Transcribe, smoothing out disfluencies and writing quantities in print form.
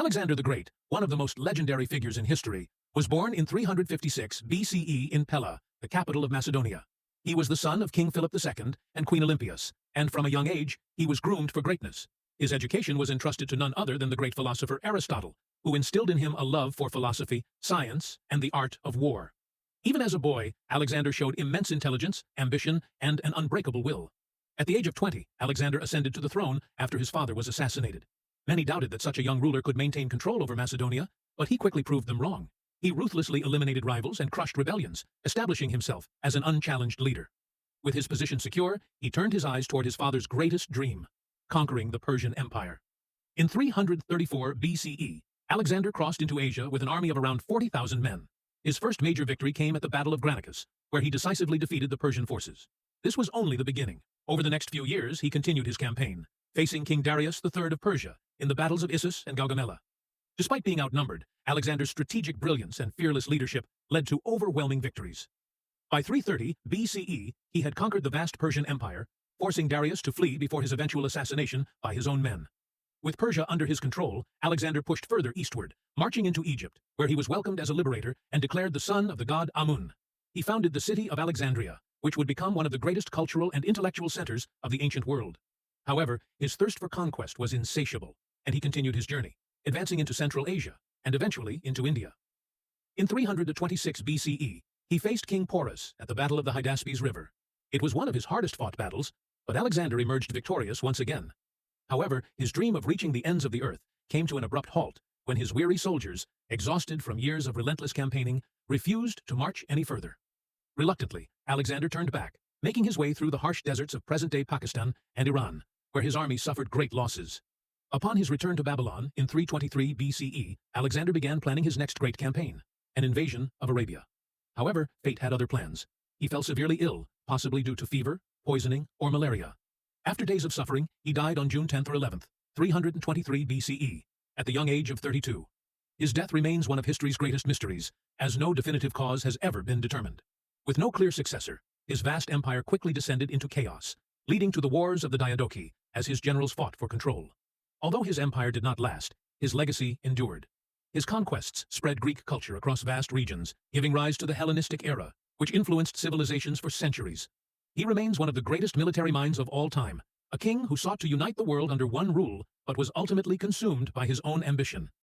Alexander the Great, one of the most legendary figures in history, was born in 356 BCE in Pella, the capital of Macedonia. He was the son of King Philip II and Queen Olympias, and from a young age, he was groomed for greatness. His education was entrusted to none other than the great philosopher Aristotle, who instilled in him a love for philosophy, science, and the art of war. Even as a boy, Alexander showed immense intelligence, ambition, and an unbreakable will. At the age of 20, Alexander ascended to the throne after his father was assassinated. Many doubted that such a young ruler could maintain control over Macedonia, but he quickly proved them wrong. He ruthlessly eliminated rivals and crushed rebellions, establishing himself as an unchallenged leader. With his position secure, he turned his eyes toward his father's greatest dream, conquering the Persian Empire. In 334 BCE, Alexander crossed into Asia with an army of around 40,000 men. His first major victory came at the Battle of Granicus, where he decisively defeated the Persian forces. This was only the beginning. Over the next few years, he continued his campaign, facing King Darius III of Persia in the battles of Issus and Gaugamela. Despite being outnumbered, Alexander's strategic brilliance and fearless leadership led to overwhelming victories. By 330 BCE, he had conquered the vast Persian Empire, forcing Darius to flee before his eventual assassination by his own men. With Persia under his control, Alexander pushed further eastward, marching into Egypt, where he was welcomed as a liberator and declared the son of the god Amun. He founded the city of Alexandria, which would become one of the greatest cultural and intellectual centers of the ancient world. However, his thirst for conquest was insatiable, and he continued his journey, advancing into Central Asia, and eventually into India. In 326 BCE, he faced King Porus at the Battle of the Hydaspes River. It was one of his hardest-fought battles, but Alexander emerged victorious once again. However, his dream of reaching the ends of the earth came to an abrupt halt when his weary soldiers, exhausted from years of relentless campaigning, refused to march any further. Reluctantly, Alexander turned back, making his way through the harsh deserts of present-day Pakistan and Iran, where his army suffered great losses. Upon his return to Babylon in 323 BCE, Alexander began planning his next great campaign, an invasion of Arabia. However, fate had other plans. He fell severely ill, possibly due to fever, poisoning, or malaria. After days of suffering, he died on June 10th or 11th, 323 BCE, at the young age of 32. His death remains one of history's greatest mysteries, as no definitive cause has ever been determined. With no clear successor, his vast empire quickly descended into chaos, leading to the wars of the Diadochi as his generals fought for control. Although his empire did not last, his legacy endured. His conquests spread Greek culture across vast regions, giving rise to the Hellenistic era, which influenced civilizations for centuries. He remains one of the greatest military minds of all time, a king who sought to unite the world under one rule, but was ultimately consumed by his own ambition.